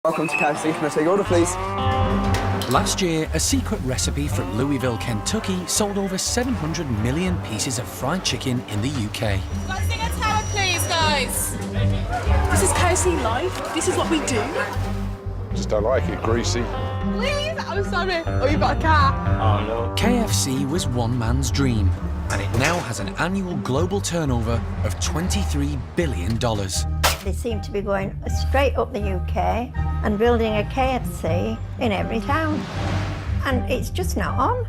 Welcome to KFC. Can I take your order, please? Last year, a secret recipe from Louisville, Kentucky sold over 700 million pieces of fried chicken in the UK. Let's sing a tower, please, guys. This is KFC Live. This is what we do. Just don't like it, greasy. Please, I'm sorry. Oh, you've got a car. Oh, no. KFC was one man's dream, and it now has an annual global turnover of $23 billion. They seem to be going straight up the UK and building a KFC in every town. And it's just not on.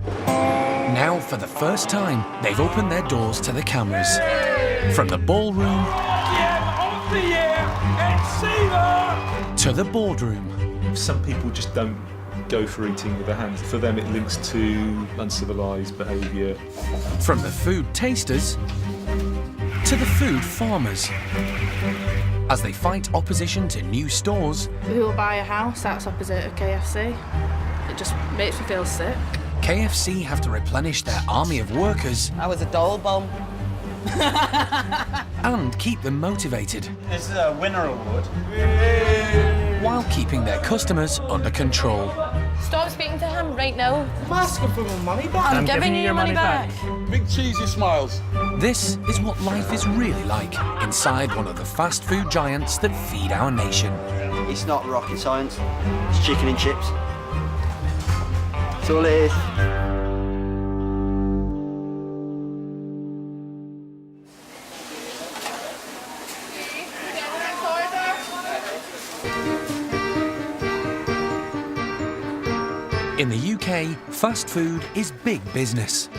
Now, for the first time, they've opened their doors to the cameras. From the ballroom to the boardroom. Some people just don't go for eating with their hands. For them, it links to uncivilised behaviour. From the food tasters to the food farmers. As they fight opposition to new stores, We will buy a house that's opposite of KFC. It just makes me feel sick. KFC have to replenish their army of workers I was a dole bomb. and keep them motivated This is a winner award. while keeping their customers under control. Stop speaking to him right now. I'm asking for my money back. I'm giving you your money back. Big cheesy smiles. This is what life is really like inside one of the fast food giants that feed our nation. It's not rocket science. It's chicken and chips. That's all it is. In the UK, fast food is big business.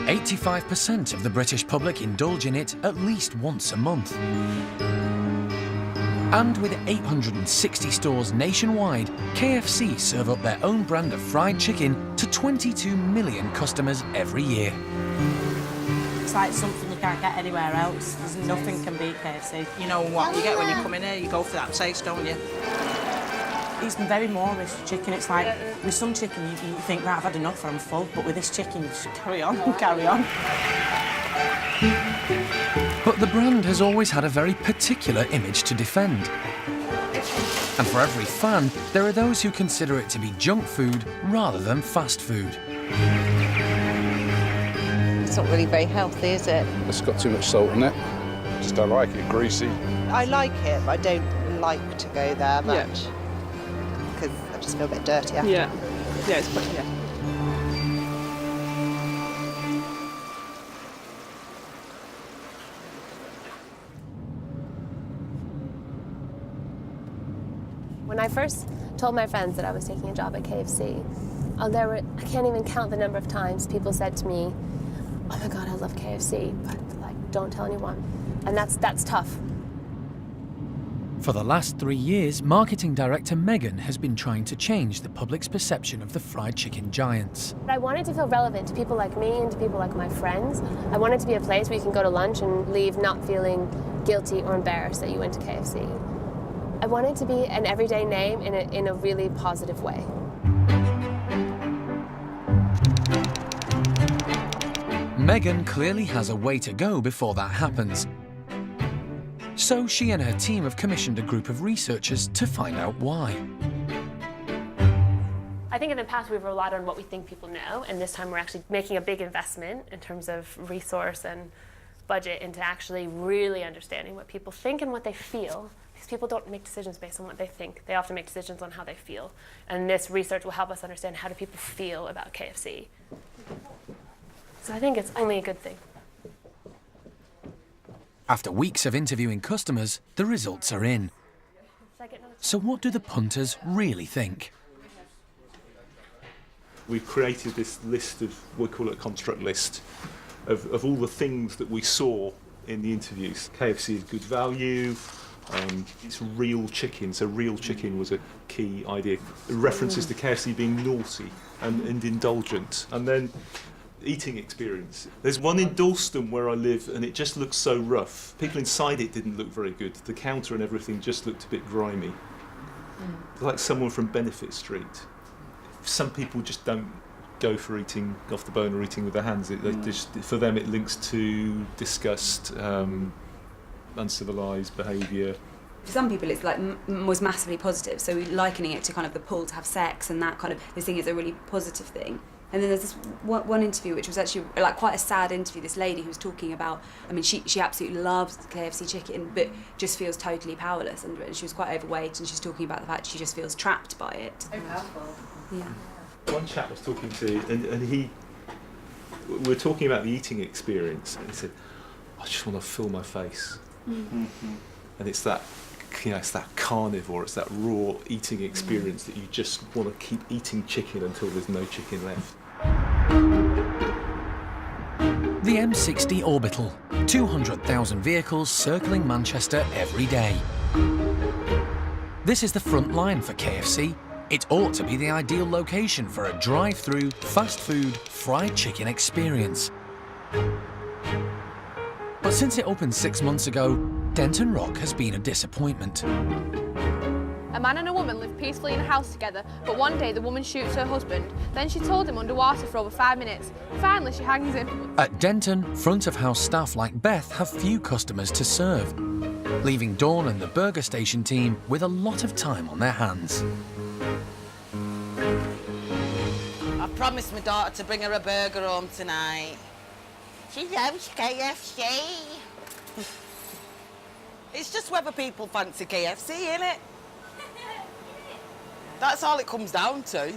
85% of the British public indulge in it at least once a month. And with 860 stores nationwide, KFC serve up their own brand of fried chicken to 22 million customers every year. It's like something you can't get anywhere else. There's nothing can beat KFC. You know what you get when you come in here? You go for that taste, don't you? It's very Moorish chicken. It's like, with some chicken you think, right, I've had enough, I'm full. But with this chicken, you just carry on and carry on. But the brand has always had a very particular image to defend. And for every fan, there are those who consider it to be junk food rather than fast food. It's not really very healthy, is it? It's got too much salt in it. Just don't like it, greasy. I like it, but I don't like to go there much. Because I just feel a bit dirty after. Yeah, it's pretty, yeah. When I first told my friends that I was taking a job at KFC, I can't even count the number of times people said to me, "Oh my God, I love KFC," but like, don't tell anyone. And that's tough. For the last 3 years, marketing director Megan has been trying to change the public's perception of the fried chicken giants. But I wanted to feel relevant to people like me and to people like my friends. I wanted to be a place where you can go to lunch and leave not feeling guilty or embarrassed that you went to KFC. I wanted to be an everyday name in a really positive way. Megan clearly has a way to go before that happens. So she and her team have commissioned a group of researchers to find out why. I think in the past we've relied on what we think people know, and this time we're actually making a big investment in terms of resource and budget into actually really understanding what people think and what they feel. Because people don't make decisions based on what they think. They often make decisions on how they feel. And this research will help us understand how do people feel about KFC. So I think it's only a good thing. After weeks of interviewing customers, the results are in. So what do the punters really think? We've created this list of, we call it a construct list, of all the things that we saw in the interviews. KFC is good value, it's real chicken, so real chicken was a key idea. References to KFC being naughty and indulgent. And then eating experience. There's one in Dalston where I live and it just looks so rough. People inside it didn't look very good. The counter and everything just looked a bit grimy. Like someone from Benefit Street. Some people just don't go for eating off the bone or eating with their hands. They just, for them it links to disgust, uncivilised behaviour. For some people, it's like was massively positive. So likening it to kind of the pull to have sex and that kind of this thing is a really positive thing. And then there's this one interview which was actually like quite a sad interview. This lady who was talking about, I mean, she absolutely loves KFC chicken, but just feels totally powerless. And she was quite overweight, and she's talking about the fact she just feels trapped by it. So powerful. Yeah. One chap I was talking to, and we were talking about the eating experience, and he said, "I just want to fill my face," and it's that. It's that carnivore, it's that raw eating experience that you just want to keep eating chicken until there's no chicken left. The M60 Orbital, 200,000 vehicles circling Manchester every day. This is the front line for KFC. It ought to be the ideal location for a drive-through, fast food, fried chicken experience. But since it opened 6 months ago, Denton Rock has been a disappointment. A man and a woman live peacefully in a house together, but one day the woman shoots her husband. Then she told him underwater for over 5 minutes. Finally, she hangs him. At Denton, front-of-house staff like Beth have few customers to serve, leaving Dawn and the burger station team with a lot of time on their hands. I promised my daughter to bring her a burger home tonight. She loves KFC. It's just whether people fancy KFC, innit? That's all it comes down to.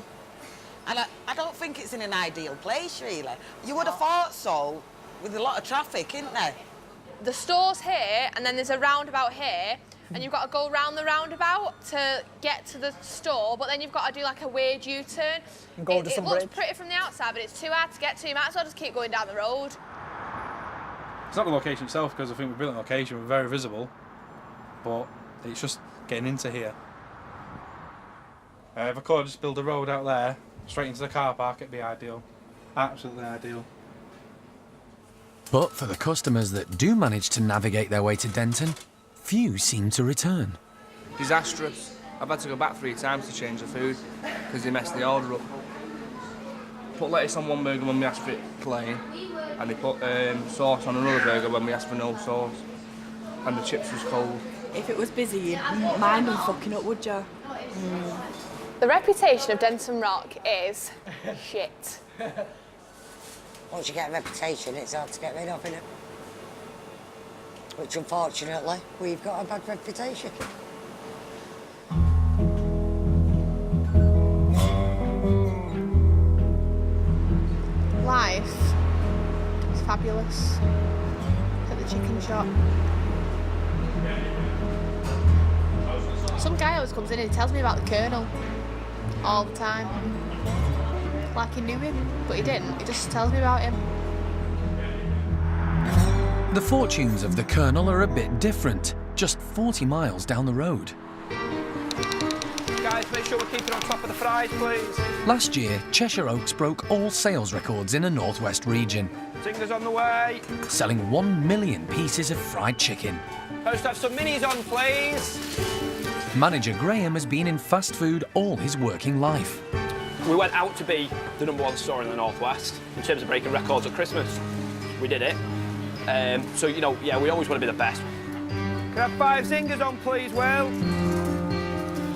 And I don't think it's in an ideal place, really. You would have thought so, with a lot of traffic, isn't there? The store's here, and then there's a roundabout here, and you've got to go round the roundabout to get to the store, but then you've got to do like a weird U-turn. It looks pretty from the outside, but it's too hard to get to. You might as well just keep going down the road. It's not the location itself, because I think we're a brilliant location, we're very visible, but it's just getting into here. If I could just build a road out there, straight into the car park, it'd be ideal. Absolutely ideal. But for the customers that do manage to navigate their way to Denton, few seem to return. Disastrous. I've had to go back 3 times to change the food, because they messed the order up. Put lettuce on one burger when we asked for it plain, and they put sauce on another burger when we asked for no sauce, and the chips was cold. If it was busy, you'd mind them fucking up, would you? The reputation of Denton Rock is shit. Once you get a reputation, it's hard to get rid of, innit? Which, unfortunately, we've got a bad reputation. Life is fabulous at the chicken shop. Some guy always comes in and he tells me about the Colonel all the time. Like he knew him, but he didn't. He just tells me about him. The fortunes of the Colonel are a bit different, just 40 miles down the road. Guys, make sure we're keeping on top of the fries, please. Last year, Cheshire Oaks broke all sales records in a northwest region, Zingers on the way. selling 1 million pieces of fried chicken. Let's have some minis on, please. Manager Graham has been in fast food all his working life. We went out to be the #1 store in the Northwest in terms of breaking records at Christmas. We did it. So, you know, yeah, we always want to be the best. Can I have 5 Zingers on, please, Will?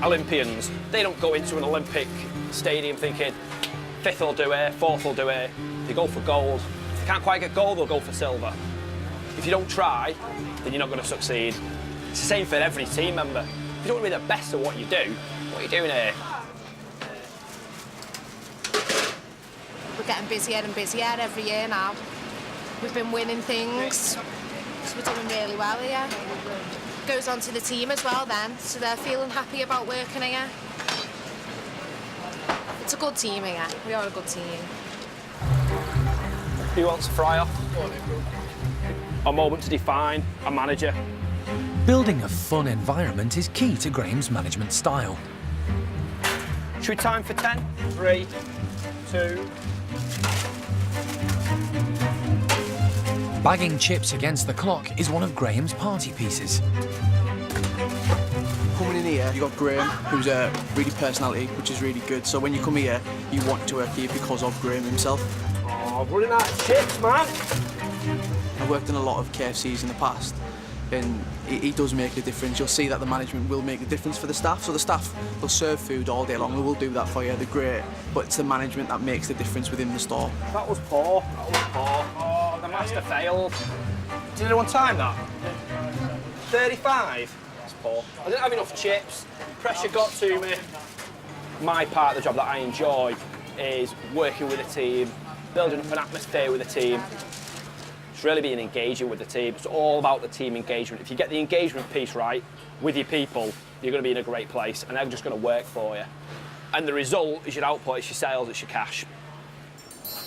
Olympians, they don't go into an Olympic stadium thinking 5th will do it, 4th will do it. They go for gold. If they can't quite get gold, they'll go for silver. If you don't try, then you're not going to succeed. It's the same for every team member. If you don't want to be the best at what you do, what are you doing here? We're getting busier and busier every year now. We've been winning things, so we're doing really well here. Goes on to the team as well then, so they're feeling happy about working here. It's a good team here. We are a good team. Who wants to fry off? A moment to define a manager. Building a fun environment is key to Graham's management style. Should we time for 10? 3, 2. Bagging chips against the clock is one of Graham's party pieces. Coming in here, you've got Graham, who's a really personality, which is really good. So when you come here, you want to work here because of Graham himself. Oh, running out of chips, man. I've worked in a lot of KFCs in the past, and it does make a difference. You'll see that the management will make a difference for the staff. So the staff, they'll serve food all day long, they will do that for you, they're great, but it's the management that makes the difference within the store. That was poor. That was poor. Oh, the master failed. Did anyone time that? 35? That's poor. I didn't have enough chips. Pressure got to me. My part of the job that I enjoy is working with a team, building up an atmosphere with a team. It's really being engaging with the team. It's all about the team engagement. If you get the engagement piece right with your people, you're going to be in a great place and they're just going to work for you. And the result is your output, it's your sales, it's your cash.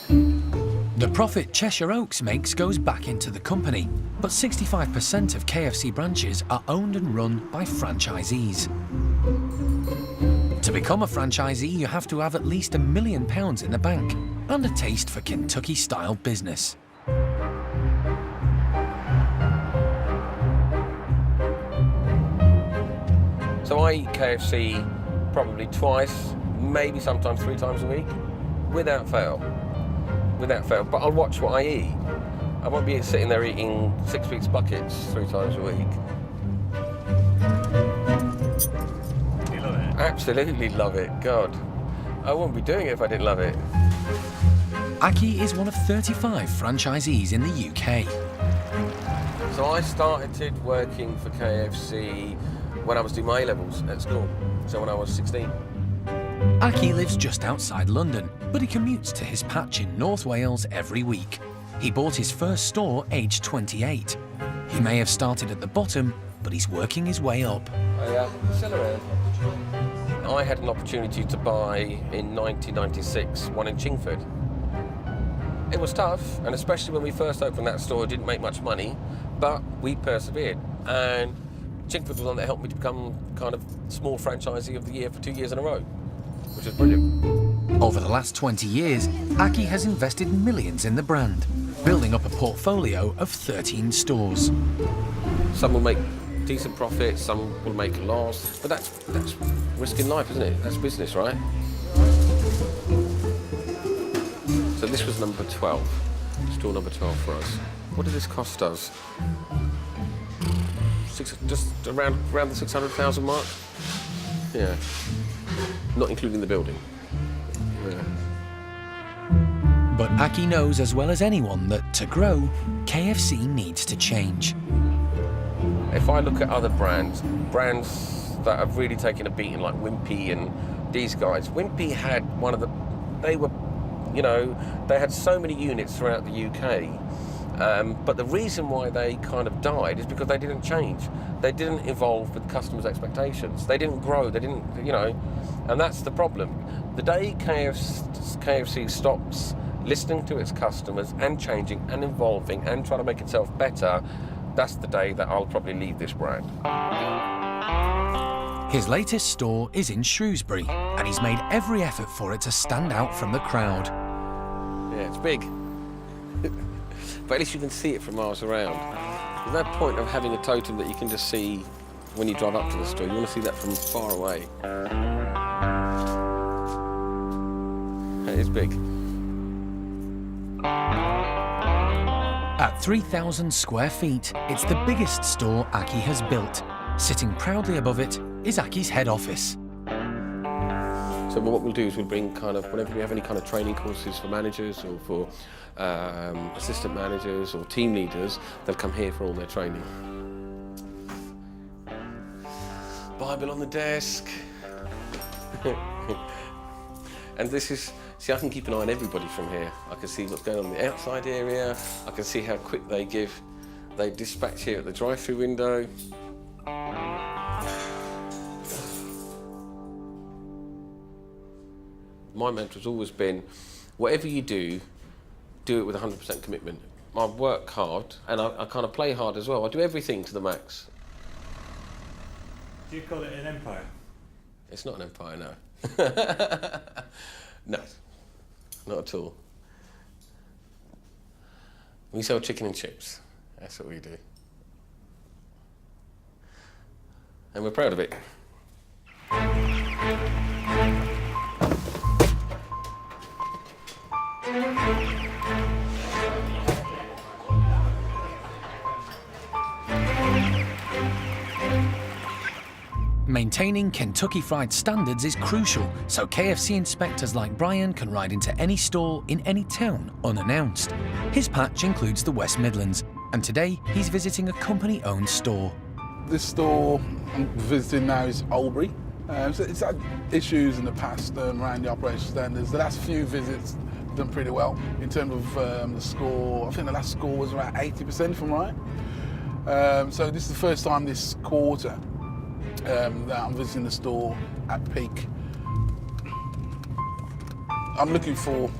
The profit Cheshire Oaks makes goes back into the company, but 65% of KFC branches are owned and run by franchisees. To become a franchisee, you have to have at least £1 million in the bank and a taste for Kentucky-style business. So I eat KFC probably twice, maybe sometimes 3 times a week, without fail. Without fail, but I'll watch what I eat. I won't be sitting there eating 6 weeks buckets 3 times a week. You love it? Absolutely love it, God. I wouldn't be doing it if I didn't love it. Aki is one of 35 franchisees in the UK. So I started working for KFC when I was doing my A-levels at school, so when I was 16. Aki lives just outside London, but he commutes to his patch in North Wales every week. He bought his first store aged 28. He may have started at the bottom, but he's working his way up. Still around. I had an opportunity to buy in 1996 one in Chingford. It was tough, and especially when we first opened that store, it didn't make much money, but we persevered. And Chingford was the one that helped me to become kind of small franchisee of the year for 2 years in a row, which is brilliant. Over the last 20 years, Aki has invested millions in the brand, building up a portfolio of 13 stores. Some will make decent profits, some will make a loss, but that's risk in life, isn't it? That's business, right? So this was number 12, store number 12 for us. What did this cost us? Just around the 600,000 mark. Yeah, not including the building. Yeah. But Aki knows as well as anyone that to grow, KFC needs to change. If I look at other brands that have really taken a beating, like Wimpy and these guys, Wimpy had they had so many units throughout the UK. But the reason why they kind of died is because they didn't change. They didn't evolve with customers' expectations. They didn't grow, and that's the problem. The day KFC stops listening to its customers and changing and evolving and trying to make itself better, that's the day that I'll probably leave this brand. His latest store is in Shrewsbury, and he's made every effort for it to stand out from the crowd. Yeah, it's big. But at least you can see it from miles around. There's no point of having a totem that you can just see when you drive up to the store. You want to see that from far away. It is big. At 3,000 square feet, it's the biggest store Aki has built. Sitting proudly above it is Aki's head office. So what we'll do is we'll bring whenever we have any kind of training courses for managers or for assistant managers or team leaders, they'll come here for all their training. Bible on the desk. And this is, see, I can keep an eye on everybody from here. I can see what's going on in the outside area. I can see how quick they dispatch here at the drive-through window. My mantra's always been, whatever you do it with 100% commitment. I work hard, and I kind of play hard as well. I do everything to the max. Do you call it an empire? It's not an empire, no. No, not at all. We sell chicken and chips. That's what we do. And we're proud of it. Maintaining Kentucky Fried standards is crucial, so KFC inspectors like Brian can ride into any store in any town unannounced. His patch includes the West Midlands, and today he's visiting a company-owned store. This store I'm visiting now is Oldbury. So it's had issues in the past around the operation standards. The last few visits done pretty well in terms of the score. I think the last score was around 80%, if I'm right. So this is the first time this quarter that I'm visiting the store at peak. I'm looking for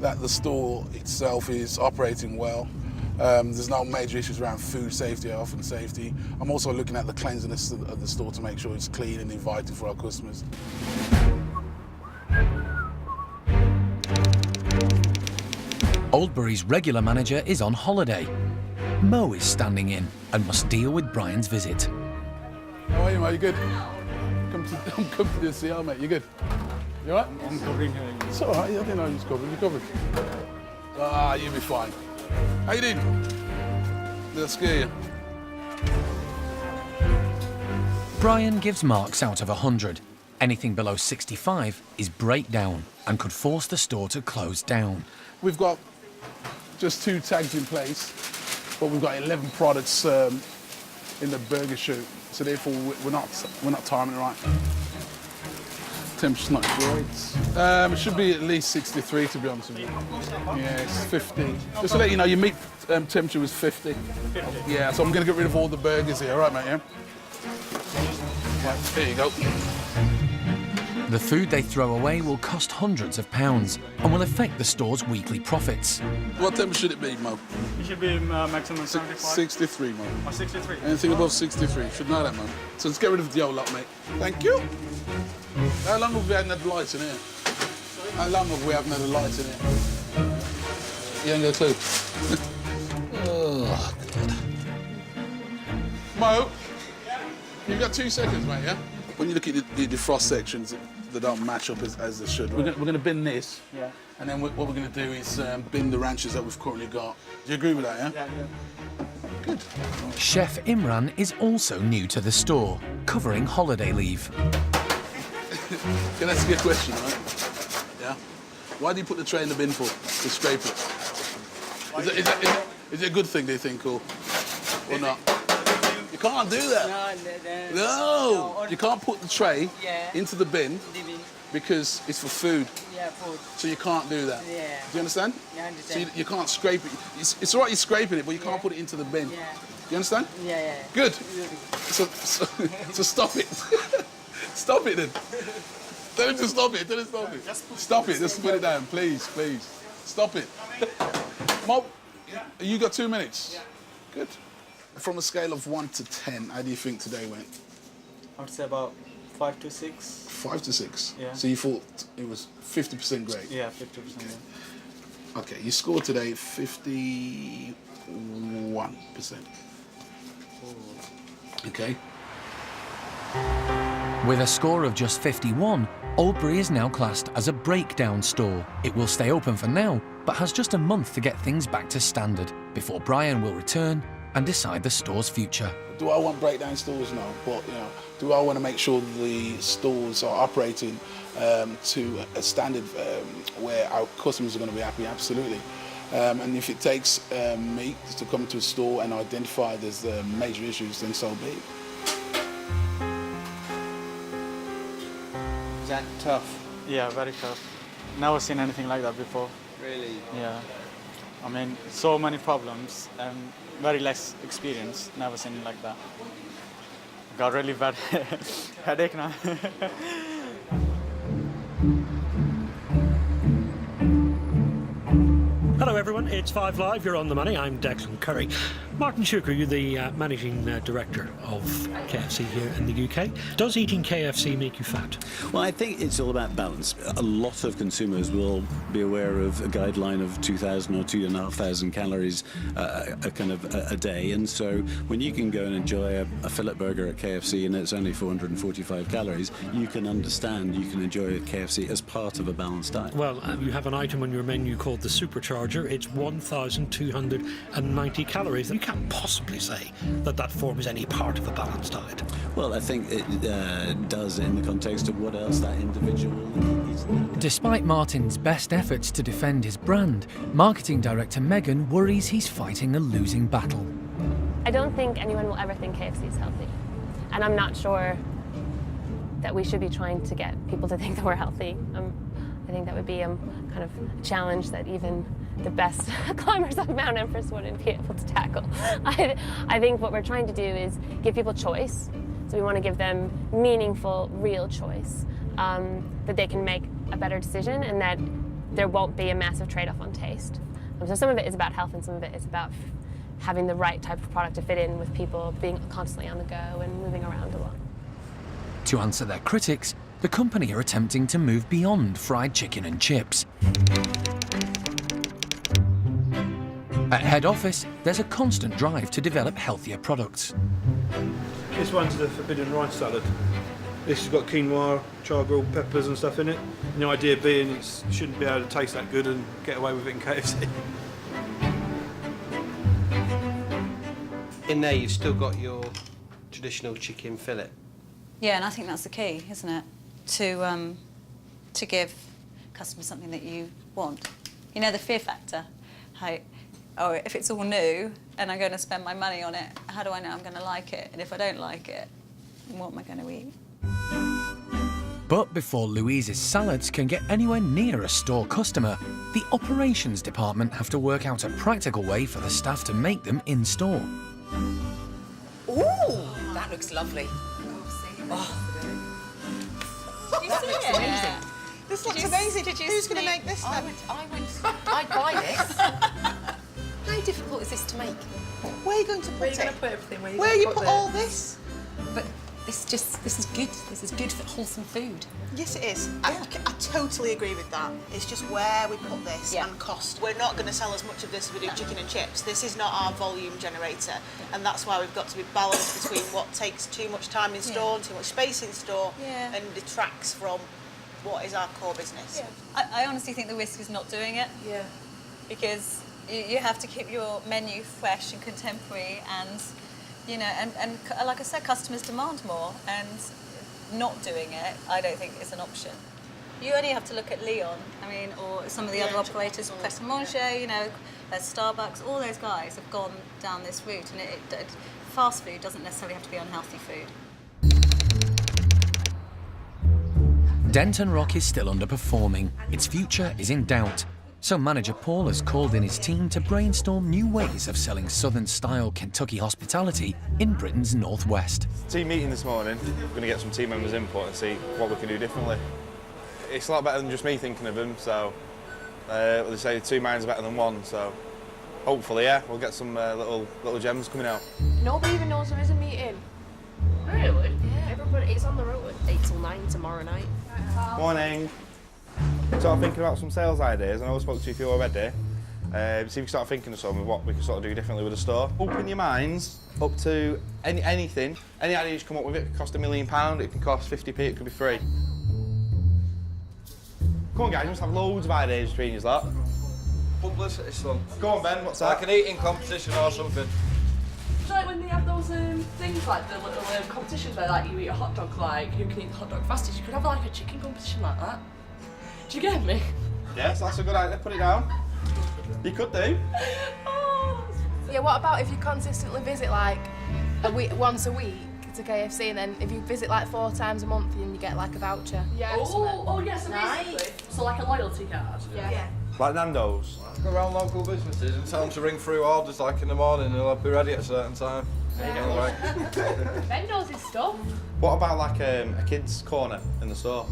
that the store itself is operating well. There's no major issues around food safety or health and safety. I'm also looking at the cleanliness of the store to make sure it's clean and inviting for our customers. Oldbury's regular manager is on holiday. Mo is standing in and must deal with Brian's visit. How are you, mate? You good? Come to the CL, mate. You good? You all right? I'm covering here. It's all right. I didn't know you was covered. You're covered. Ah, you'll be fine. How you doing? Did I scare you? Brian gives marks out of 100. Anything below 65 is breakdown and could force the store to close down. We've got just 2 tags in place, but we've got 11 products in the burger chute. So therefore, we're not timing it right. Temperature's not great. It should be at least 63, to be honest with you. Yeah, it's 50. Just to let you know, your meat temperature was 50. Yeah, so I'm going to get rid of all the burgers here. All right, mate, yeah? Right, there you go. The food they throw away will cost hundreds of pounds and will affect the store's weekly profits. What temperature should it be, Mo? It should be maximum 75. 63, Mo. Oh, 63. Anything above 63. Should know that, Mo. So let's get rid of the old lot, mate. Thank you. How long have we had the lights in here? How long have we haven't had the lights in here? You ain't got a clue. Oh, God. Mo, you've got 2 seconds, mate, yeah? When you look at the defrost sections, they don't match up as they should. We're going to bin this, yeah. And then what we're going to do is bin the ranches that we've currently got. Do you agree with that, yeah? Yeah. Good. Chef Imran is also new to the store, covering holiday leave. Can I ask you a question, right? Yeah? Why do you put the tray in the bin for? To scrape it? Is it a good thing, do you think, or not? You can't do that. No! You can't put the tray into the bin because it's for food. Yeah, food. So you can't do that. Yeah. Do you understand? Yeah, I understand. So you can't scrape it. It's all right you're scraping it, but you can't put it into the bin. Yeah. You understand? Yeah. Good. So stop it. Stop it then. Tell him to stop it. Tell him to stop it. Stop it. Just put it down, please. Stop it. Mo, you got 2 minutes? Yeah. Good. From a scale of 1 to 10, how do you think today went? I would say about 5 to 6. 5 to 6? Yeah. So you thought it was 50% great? Yeah, 50%. Yeah. Okay, you scored today 51%. Okay. With a score of just 51, Oldbury is now classed as a breakdown store. It will stay open for now, but has just a month to get things back to standard before Brian will return and decide the store's future. Do I want breakdown stores? No, but do I want to make sure the stores are operating to a standard where our customers are going to be happy? Absolutely. And if it takes me to come to a store and identify there's major issues, then so be it. Is that tough? Yeah, very tough. Never seen anything like that before. Really? Yeah. I mean, so many problems and very less experience. Never seen it like that. Got really bad headache now. Hello everyone, it's 5 Live, you're on the money, I'm Declan Curry. Martin Shuker, you're the Managing Director of KFC here in the UK. Does eating KFC make you fat? Well, I think it's all about balance. A lot of consumers will be aware of a guideline of 2,000 or 2,500 calories a day, and so when you can go and enjoy a fillet burger at KFC and it's only 445 calories, you can understand you can enjoy KFC as part of a balanced diet. Well, you have an item on your menu called the Supercharger. It's 1,290 calories. You can't possibly say that that form is any part of a balanced diet. Well, I think it does in the context of what else that individual needs. Despite Martin's best efforts to defend his brand, marketing director Megan worries he's fighting a losing battle. I don't think anyone will ever think KFC is healthy. And I'm not sure that we should be trying to get people to think that we're healthy. I think that would be kind of a challenge that even the best climbers of Mount Everest wouldn't be able to tackle. I think what we're trying to do is give people choice. So we want to give them meaningful, real choice, that they can make a better decision and that there won't be a massive trade-off on taste. So some of it is about health and some of it is about having the right type of product to fit in with people being constantly on the go and moving around a lot. To answer their critics, the company are attempting to move beyond fried chicken and chips. At head office, there's a constant drive to develop healthier products. This one's the forbidden rice salad. This has got quinoa, char-grilled peppers and stuff in it. And the idea being it shouldn't be able to taste that good and get away with it in KFC. In there you've still got your traditional chicken fillet. Yeah, and I think that's the key, isn't it? To give customers something that you want. You know, the fear factor. Oh, if it's all new and I'm going to spend my money on it, how do I know I'm going to like it? And if I don't like it, what am I going to eat? But before Louise's salads can get anywhere near a store customer, the operations department have to work out a practical way for the staff to make them in store. Ooh, that looks lovely. Did you see it? Amazing. This looks amazing. Who's going to make this then? I'd buy this. How difficult is this to make? Where are you going to put it? Where are you going to put everything? Where you put all this? But this is good. This is good for wholesome food. Yes, it is. I totally agree with that. It's just where we put this and cost. We're not going to sell as much of this as we do chicken and chips. This is not our volume generator, and that's why we've got to be balanced between what takes too much time in store and too much space in store and detracts from what is our core business. I honestly think the risk is not doing it. Yeah. Because you have to keep your menu fresh and contemporary, and you know, and like I said, customers demand more, and not doing it, I don't think is an option. You only have to look at Leon, I mean, or some of the other operators, Pret a Manger, you know, Starbucks, all those guys have gone down this route, and fast food doesn't necessarily have to be unhealthy food. Denton Rock is still underperforming. Its future is in doubt. So manager Paul has called in his team to brainstorm new ways of selling Southern-style Kentucky hospitality in Britain's northwest. Team meeting this morning. We're going to get some team members' input and see what we can do differently. It's a lot better than just me thinking of them, so they say two minds are better than one, so hopefully, we'll get some little gems coming out. Nobody even knows there is a meeting. Really? Yeah. Everybody, it's on the road 8 till 9 tomorrow night. Morning. Sort of thinking about some sales ideas. I know I spoke to you a few already. See if you start thinking of some of what we can sort of do differently with the store. Open your minds up to anything. Any idea you come up with, it could cost £1 million, it can cost 50p, it could be free. Come on guys, you must have loads of ideas between you lot. Publicity stunt. Go on Ben, what's that? Like an eating competition or something. It's like when they have those things like the little competitions where like you eat a hot dog, like who can eat the hot dog fastest. You could have like a chicken competition like that. Do you get me? Yes, that's a good idea. Put it down. You could do. Yeah, what about if you consistently visit like once a week to KFC, and then if you visit like 4 times a month, then you get like a voucher? Yeah. Oh yes, basically. So like a loyalty card. Yeah. Like Nando's. Go around local businesses and tell them to ring through orders like in the morning and they'll be ready at a certain time. There you go. Ben knows his stuff. What about like a kids' corner in the store?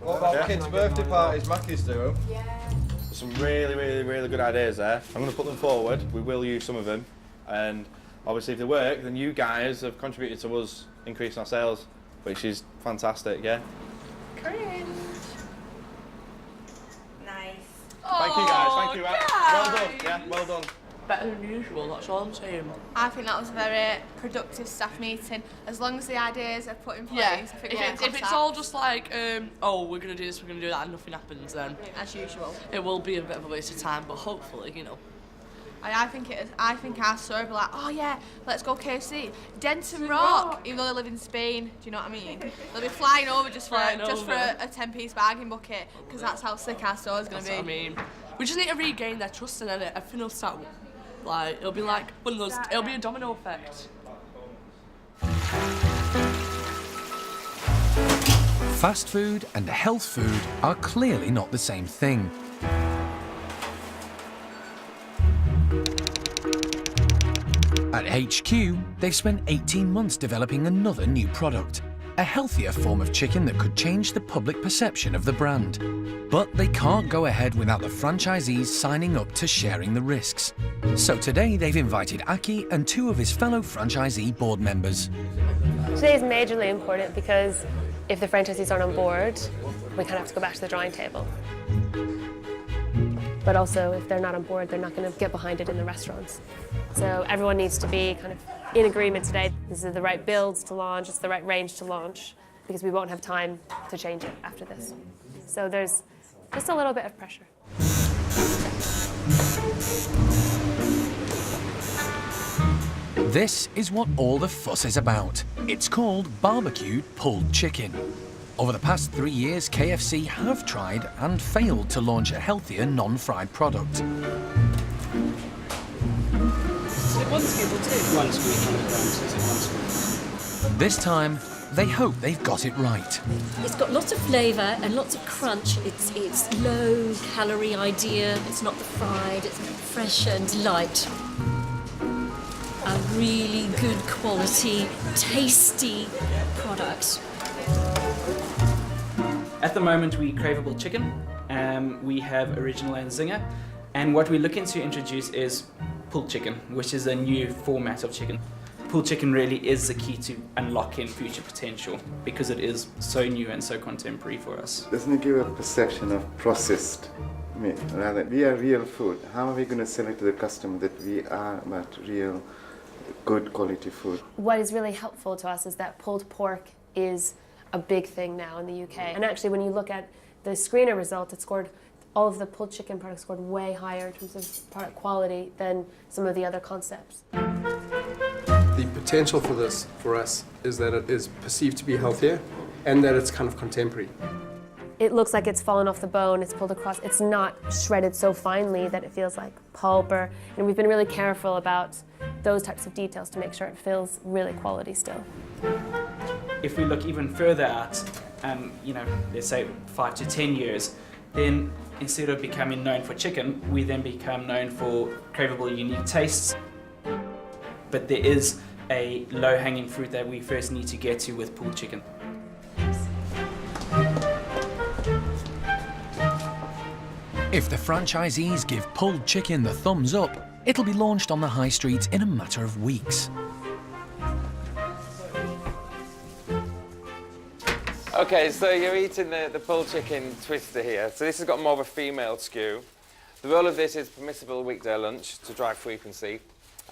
What about kids' birthday parties? Mackey's do them. Yeah. There's some really good ideas there. I'm going to put them forward. We will use some of them, and obviously if they work, then you guys have contributed to us increasing our sales, which is fantastic. Yeah. Cringe. Nice. Thank you guys. Thank you. Guys. Well done. Yeah. Well done. Better than usual, that's all I'm saying. I think that was a very productive staff meeting. As long as the ideas are put in place, Yeah, I think if it's all just like, oh, we're going to do this, we're going to do that, and nothing happens, then as usual. it will be a bit of a waste of time, but hopefully, you know, I think our store will be like, oh yeah, let's go KFC. Denton Rock, even though they live in Spain, do you know what I mean? They'll be flying over just for a 10-piece bargain bucket, because that's how sick our store is going to be. That's what I mean. We just need to regain their trust, and then everything will start, like, it'll be like one of those, it'll be a domino effect. Fast food and health food are clearly not the same thing. At HQ, they've spent 18 months developing another new product, a healthier form of chicken that could change the public perception of the brand. But they can't go ahead without the franchisees signing up to sharing the risks. So today they've invited Aki and 2 of his fellow franchisee board members. Today is majorly important because if the franchisees aren't on board, we kind of have to go back to the drawing table. But also, if they're not on board, they're not going to get behind it in the restaurants. So everyone needs to be kind of in agreement today. This is the right builds to launch, it's the right range to launch, because we won't have time to change it after this. So there's just a little bit of pressure. This is what all the fuss is about. It's called barbecued pulled chicken. Over the past 3 years, KFC have tried and failed to launch a healthier non-fried product. One scoop or 2? 1 scoop, 100 grams, is it 1 scoop? This time, they hope they've got it right. It's got lots of flavour and lots of crunch. It's low-calorie idea. It's not the fried. It's fresh and light. A really good quality, tasty product. At the moment, we craveable chicken. We have original and zinger. And what we're looking to introduce is pulled chicken, which is a new format of chicken. Pulled chicken really is the key to unlocking future potential because it is so new and so contemporary for us. Doesn't it give a perception of processed meat rather than we are real food? How are we going to sell it to the customer that we are about real good quality food? What is really helpful to us is that pulled pork is a big thing now in the UK. And actually, when you look at the screener results, it scored, all of the pulled chicken products scored way higher in terms of product quality than some of the other concepts. The potential for this, for us, is that it is perceived to be healthier and that it's kind of contemporary. It looks like it's fallen off the bone, it's pulled across, it's not shredded so finely that it feels like pulp, and we've been really careful about those types of details to make sure it feels really quality still. If we look even further out, let's say 5 to 10 years, then instead of becoming known for chicken, we then become known for craveable, unique tastes. But there is a low-hanging fruit that we first need to get to with pulled chicken. If the franchisees give pulled chicken the thumbs up, it'll be launched on the high street in a matter of weeks. Okay, so you're eating the pulled chicken twister here. So this has got more of a female skew. The role of this is permissible weekday lunch to drive frequency.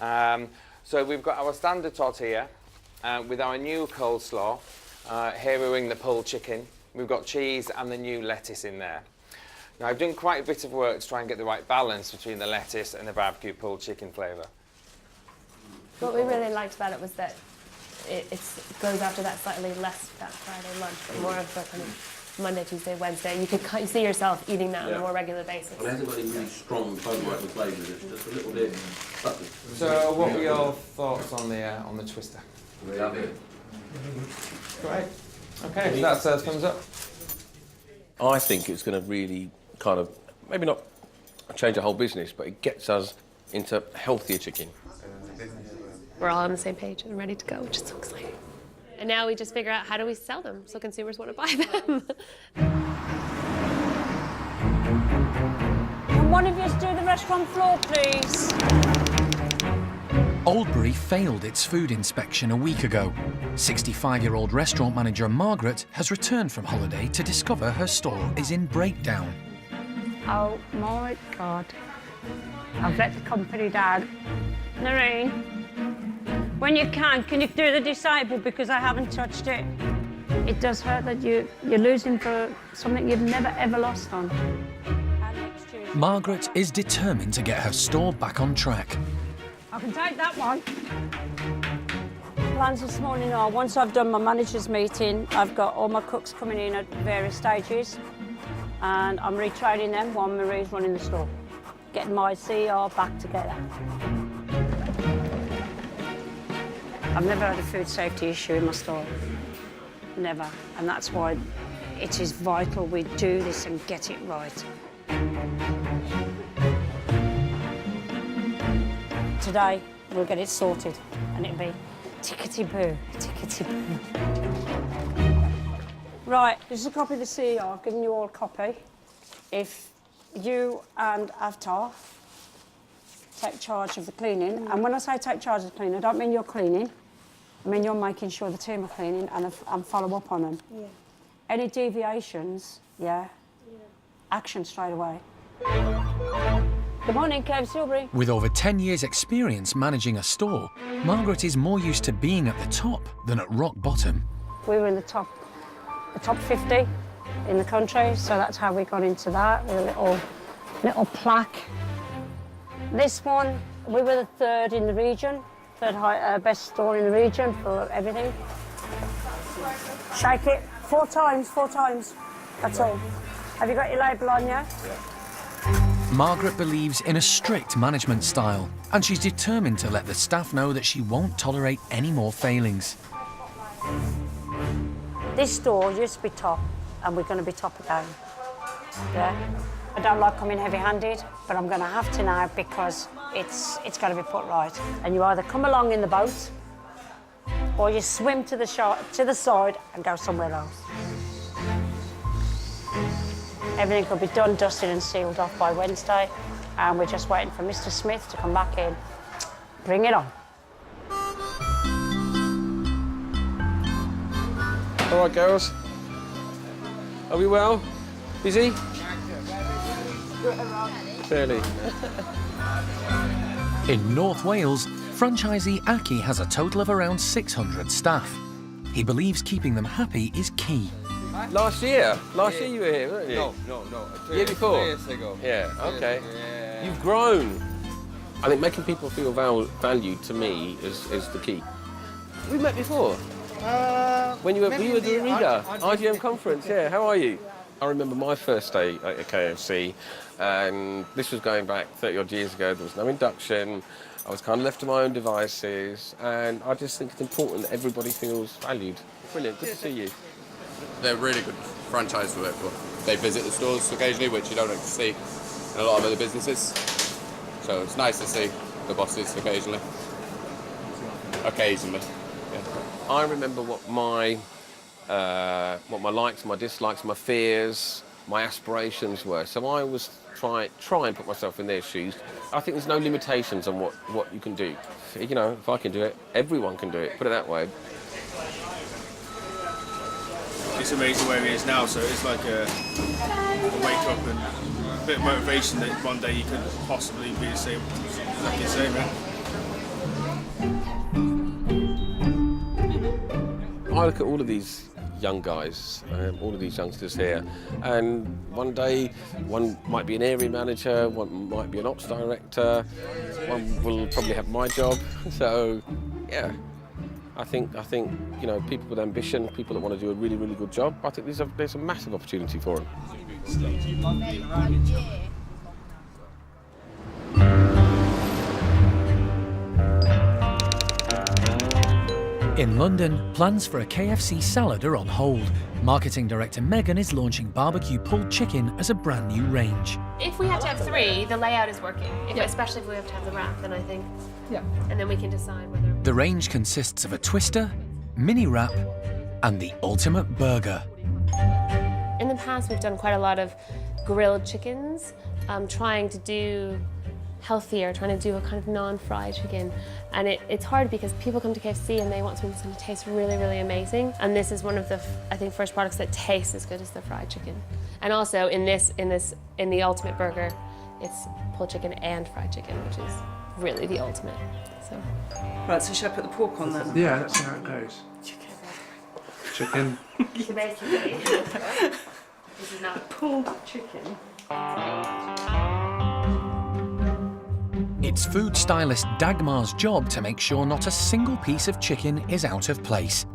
So we've got our standard tot here with our new coleslaw, heroing the pulled chicken. We've got cheese and the new lettuce in there. Now I've done quite a bit of work to try and get the right balance between the lettuce and the barbecue pulled chicken flavour. What we really liked about it was that it goes after that slightly less that Friday lunch, but more of a kind of Monday, Tuesday, Wednesday. You see yourself eating that on a more regular basis. Well, it hasn't got any really strong bone-working flavours, it's just a little bit subtle. So what were your thoughts on the twister? Love it. Great. Okay, so that's a thumbs up. I think it's going to really kind of, maybe not change the whole business, but it gets us into healthier chicken. We're all on the same page and ready to go, which is so exciting. And now we just figure out how do we sell them so consumers want to buy them. Can one of you do the restaurant floor, please? Oldbury failed its food inspection a week ago. 65-year-old restaurant manager Margaret has returned from holiday to discover her store is in breakdown. Oh my God. I've let the company down. Noreen, when you can you do the disabled because I haven't touched it? It does hurt that you're losing for something you've never ever lost on. And next Tuesday. Margaret is determined to get her store back on track. I can take that one. Plans this morning are, once I've done my manager's meeting, I've got all my cooks coming in at various stages, and I'm retraining them while Marie's running the store, getting my CR back together. I've never had a food safety issue in my store, never, and that's why it is vital we do this and get it right. Today, we'll get it sorted, and it'll be tickety-boo, tickety-boo. Right, this is a copy of the CER. I've given you all a copy. If you and Avtar take charge of the cleaning, and when I say take charge of the cleaning, I don't mean you're cleaning. I mean you're making sure the team are cleaning and follow up on them. Yeah. Any deviations, action straight away. Good morning, Kev Silbury. With over 10 years' experience managing a store, Margaret is more used to being at the top than at rock bottom. We were in the top 50 in the country, so that's how we got into that, with a little plaque. This one, we were the third in the region, best store in the region for everything. Shake it 4 times, that's all. Have you got your label on, yeah? Margaret believes in a strict management style, and she's determined to let the staff know that she won't tolerate any more failings. This store used to be top, and we're going to be top again. Yeah? I don't like coming heavy-handed, but I'm going to have to now because it's got to be put right. And you either come along in the boat, or you swim to the side and go somewhere else. Everything could be done, dusted and sealed off by Wednesday, and we're just waiting for Mr. Smith to come back in. Bring it on. All right, girls. Are we well? Busy? Fairly. In North Wales, franchisee Aki has a total of around 600 staff. He believes keeping them happy is key. Last year you were here, weren't you? No. Year before? 3 years ago. Yeah, okay. Yeah. You've grown. I think making people feel valued to me is the key. We met before. When you were at the Riga IGM conference, yeah. How are you? I remember my first day at KFC, and this was going back 30-odd years ago. There was no induction. I was kind of left to my own devices, and I just think it's important that everybody feels valued. Brilliant, good to see you. They're really good franchise to work for. They visit the stores occasionally, which you don't like to see in a lot of other businesses. So it's nice to see the bosses occasionally. Occasionally. Yeah. I remember what my likes, my dislikes, my fears, my aspirations were. So I always try and put myself in their shoes. I think there's no limitations on what you can do. You know, if I can do it, everyone can do it. Put it that way. It's amazing where he is now, so it's like a wake up and a bit of motivation that one day you could possibly be the same, like you say, man. I look at all of these young guys, all of these youngsters here, and one day one might be an area manager, one might be an ops director, one will probably have my job. So, yeah. I think you know, people with ambition, people that want to do a really, really good job, I think there's a massive opportunity for them. In London, plans for a KFC salad are on hold. Marketing director Megan is launching barbecue pulled chicken as a brand new range. If we have to have 3, the layout is working. Especially if we have to have the wrap, then I think. Yeah. And then we can decide whether. The range consists of a twister, mini wrap, and the ultimate burger. In the past, we've done quite a lot of grilled chickens, trying to do healthier, trying to do a kind of non-fried chicken. And it's hard because people come to KFC and they want something that tastes really, really amazing. And this is one of the, I think, first products that tastes as good as the fried chicken. And also in the ultimate burger, it's pulled chicken and fried chicken, which is really the ultimate. So. Right, so should I put the pork on then? Yeah, that's how it goes. Chicken. Basically. This is not pulled chicken. It's food stylist Dagmar's job to make sure not a single piece of chicken is out of place.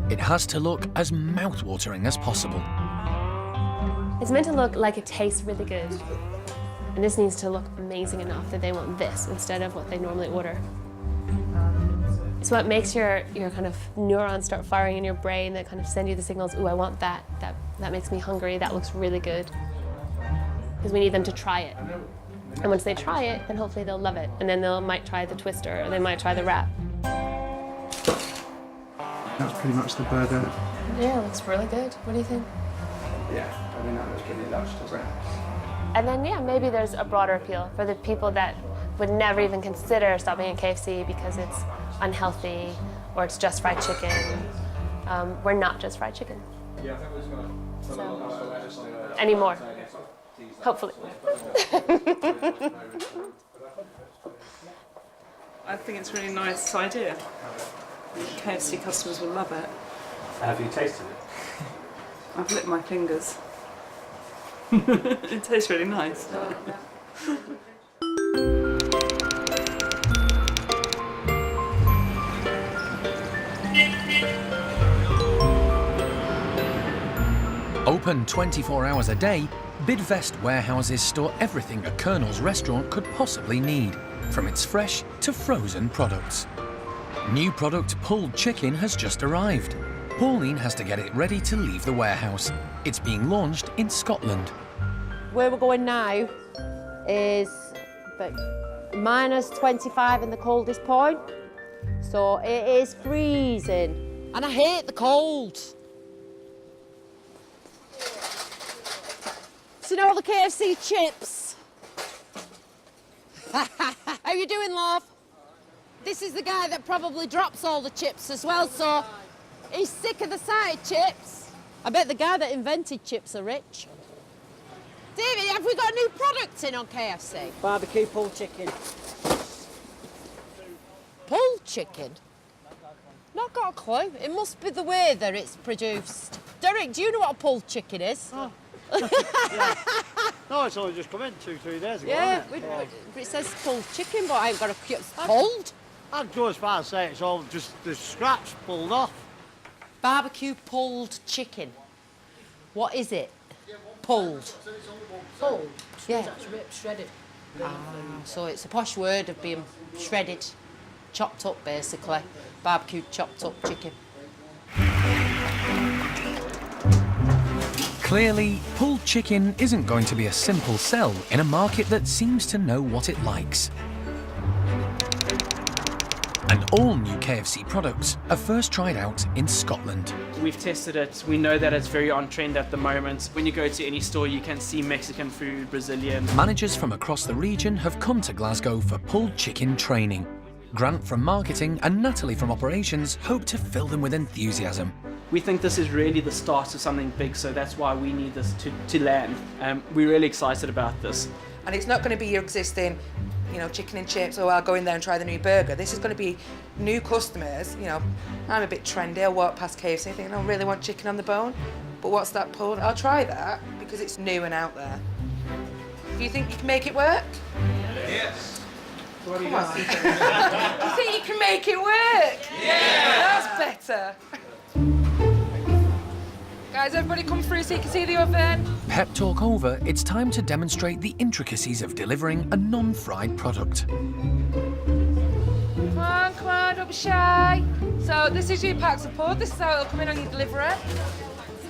It has to look as mouth-watering as possible. It's meant to look like it tastes really good. And this needs to look amazing enough that they want this instead of what they normally order. It's what makes your kind of neurons start firing in your brain that kind of send you the signals, ooh, I want that. That makes me hungry, that looks really good. Because we need them to try it. And once they try it, then hopefully they'll love it. And then they might try the twister, or they might try the wrap. That's pretty much the burger. Yeah, it looks really good. What do you think? Yeah, I mean that looks pretty lush, doesn't it? And then, yeah, maybe there's a broader appeal for the people that would never even consider stopping at KFC because it's unhealthy or it's just fried chicken. We're not just fried chicken. Yeah, I think we're just going to... Anymore. Hopefully. I think it's a really nice idea. KFC customers will love it. Have you tasted it? I've licked my fingers. It tastes really nice. Open 24 hours a day, Bidvest warehouses store everything a Colonel's restaurant could possibly need, from its fresh to frozen products. New product pulled chicken has just arrived. Pauline has to get it ready to leave the warehouse. It's being launched in Scotland. Where we're going now is minus 25 in the coldest point. So it is freezing. And I hate the cold. So you know all the KFC chips? How you doing, love? This is the guy that probably drops all the chips as well, so he's sick of the side chips. I bet the guy that invented chips are rich. David, have we got a new product in on KFC? Barbecue pulled chicken. Pulled chicken? Not got a clue. It must be the way that it's produced. Derek, do you know what a pulled chicken is? Oh. No, it's only just come in 2-3 days ago. Yeah, hasn't it says pulled chicken, but I ain't got a clue. It's pulled? I'd go as far as say it's all just the scraps pulled off. Barbecue pulled chicken. What is it? Pulled. Pulled? Yeah. That's ripped, shredded. So it's a posh word of being shredded, chopped up basically. Barbecue chopped up chicken. Clearly, pulled chicken isn't going to be a simple sell in a market that seems to know what it likes. And all new KFC products are first tried out in Scotland. We've tested it. We know that it's very on trend at the moment. When you go to any store, you can see Mexican food, Brazilian. Managers from across the region have come to Glasgow for pulled chicken training. Grant from marketing and Natalie from operations hope to fill them with enthusiasm. We think this is really the start of something big, so that's why we need this to land. We're really excited about this. And it's not going to be your existing, chicken and chips, or I'll go in there and try the new burger. This is going to be new customers. I'm a bit trendy. I'll walk past KFC thinking, I really want chicken on the bone. But what's that pulled? I'll try that because it's new and out there. Do you think you can make it work? Yes. Come on. You think you can make it work? Yeah! That's better. Guys, everybody come through so you can see the oven. Pep talk over, it's time to demonstrate the intricacies of delivering a non-fried product. Come on, don't be shy. So this is your packs of pulled. This is how it'll come in on your delivery.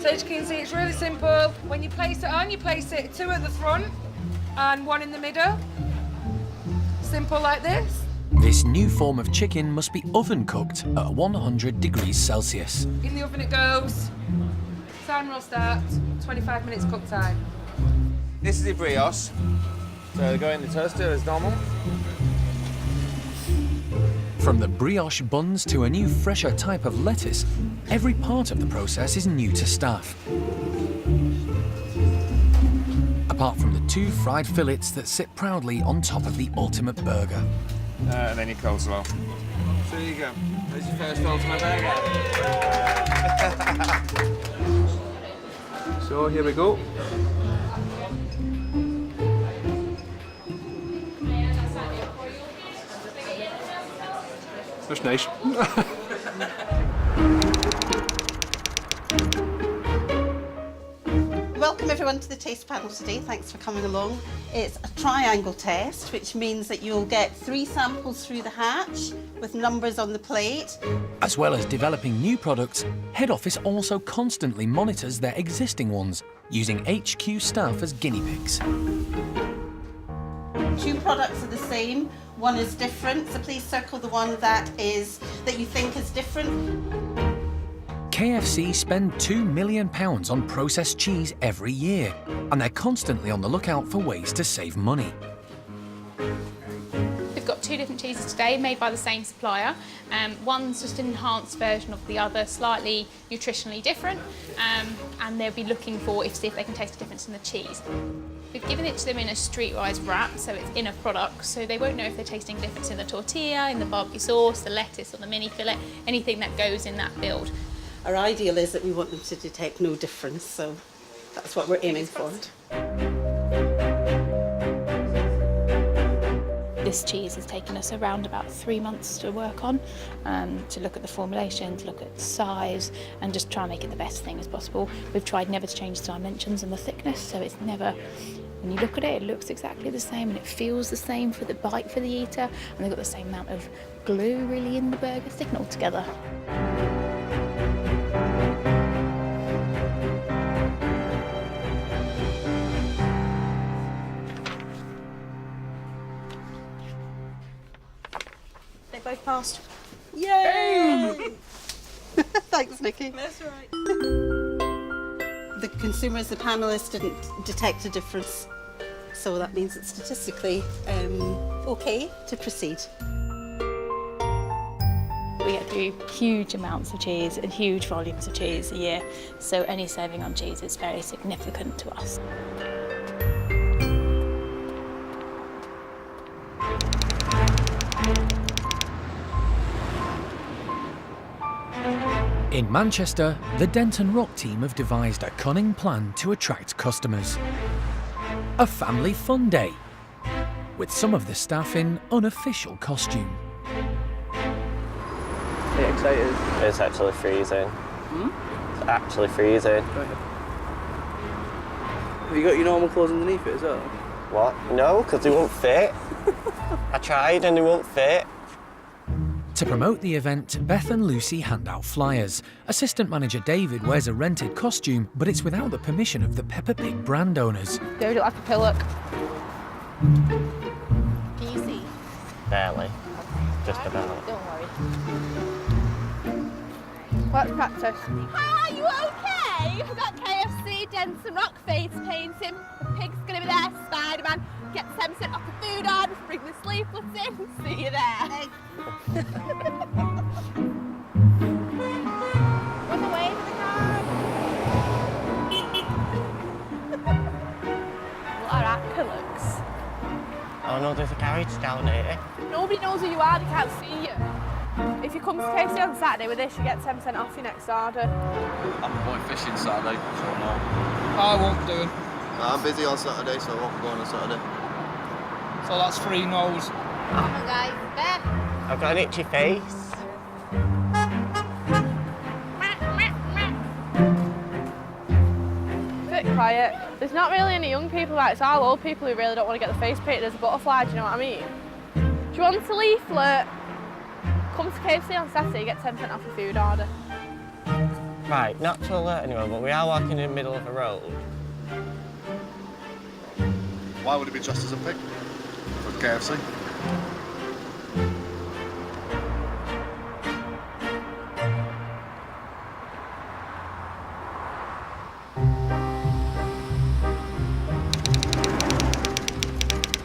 So as you can see, it's really simple. When you place it on, you place it 2 at the front and 1 in the middle. Simple like this. This new form of chicken must be oven cooked at 100 degrees Celsius. In the oven it goes. Sound roll start, 25 minutes cook time. This is the brioche. So they go in the toaster as normal. From the brioche buns to a new, fresher type of lettuce, every part of the process is new to staff. Apart from the 2 fried fillets that sit proudly on top of the ultimate burger. And then your coleslaw. So there you go. There's your first ultimate burger. So here we go. That's nice. Welcome everyone to the taste panel today. Thanks for coming along. It's a triangle test, which means that you'll get 3 samples through the hatch with numbers on the plate. As well as developing new products, head office also constantly monitors their existing ones, using HQ staff as guinea pigs. 2 products are the same, one is different, so please circle the one that you think is different. KFC spend £2 million on processed cheese every year, and they're constantly on the lookout for ways to save money. We've got 2 different cheeses today made by the same supplier. One's just an enhanced version of the other, slightly nutritionally different, and they'll be looking for see if they can taste the difference in the cheese. We've given it to them in a streetwise wrap, so it's in a product, so they won't know if they're tasting difference in the tortilla, in the barbecue sauce, the lettuce or the mini fillet, anything that goes in that build. Our ideal is that we want them to detect no difference, so that's what we're aiming for. This cheese has taken us around about 3 months to work on, to look at the formulation, to look at size, and just try and make it the best thing as possible. We've tried never to change the dimensions and the thickness, so it's never, when you look at it, it looks exactly the same and it feels the same for the bite for the eater, and they've got the same amount of glue really in the burger, sticking it all together. Both passed. Yay! Thanks, Nikki. That's all right. The consumers, the panellists, didn't detect a difference, so that means it's statistically okay to proceed. We get through huge amounts of cheese and huge volumes of cheese a year, so any saving on cheese is very significant to us. In Manchester, the Denton Rock team have devised a cunning plan to attract customers. A family fun day, with some of the staff in unofficial costume. Are you excited? It's actually freezing. It's actually freezing. Have you got your normal clothes underneath it as well? What? No, because they won't fit. I tried and they won't fit. To promote the event, Beth and Lucy hand out flyers. Assistant manager David wears a rented costume, but it's without the permission of the Peppa Pig brand owners. Do it like a pillock. Can you see? Barely. Just about. Don't worry. Let's practice. Hi, you okay? We've got KFC, Denton Rock face painting. The pig's gonna be there, Spider-Man. Get 10% off the food order, bring the sleeveless in. See you there. Run away with the car. What are our pillocks? Oh no, there's a garage down here. Nobody knows who you are, they can't see you. If you come to KFC on Saturday with this, you get 10% off your next order. I'm going fishing Saturday, so no. I won't be doing. I'm busy on Saturday, so I won't be going on Saturday. So that's 3 no's. Come on, guys. Beth. I've got an itchy face. Bit quiet. There's not really any young people out. It's all old people who really don't want to get the face painted as a butterfly, do you know what I mean? Do you want a leaflet? Come to KFC on Saturday, you get 10% off your food order. Right, not to alert anyone, but we are walking in the middle of a road. Why would it be dressed as a pig? For KFC?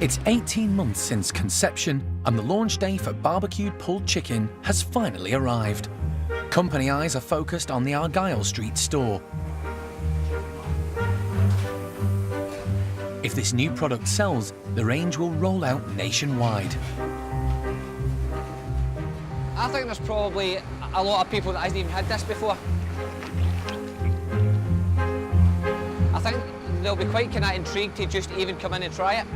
It's 18 months since conception, and the launch day for barbecued pulled chicken has finally arrived. Company eyes are focused on the Argyle Street store. If this new product sells, the range will roll out nationwide. I think there's probably a lot of people that hasn't even had this before. I think they'll be quite kind of intrigued to just even come in and try it.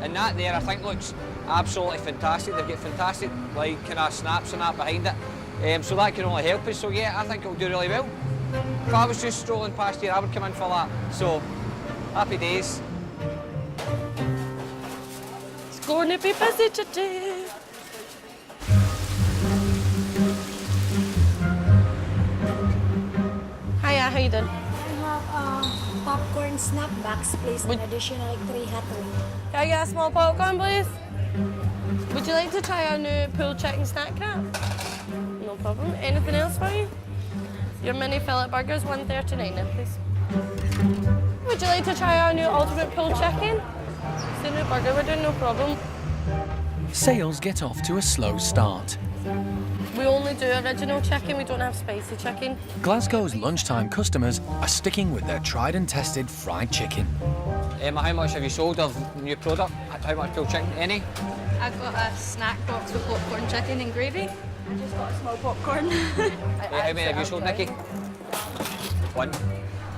And that there I think looks absolutely fantastic. They've got fantastic like kind of snaps and that behind it. So that can only help us. So yeah, I think it'll do really well. If I was just strolling past here, I would come in for that. So, happy days. It's going to be busy today. Hiya, how you doing? We have popcorn snapbacks, please, in addition, like 3 hot wings. Can I get a small popcorn, please? Would you like to try our new pulled chicken snack cap? No problem. Anything else for you? Your mini fillet burger is $1.39 now, please. Would you like to try our new ultimate pulled chicken? It's the new burger we're doing, no problem. Sales get off to a slow start. We only do original chicken, we don't have spicy chicken. Glasgow's lunchtime customers are sticking with their tried and tested fried chicken. How much have you sold of new product? How much pulled chicken? Any? I got a snack box with popcorn chicken and gravy. I just got a small popcorn. How many have you sold, Nikki? 1.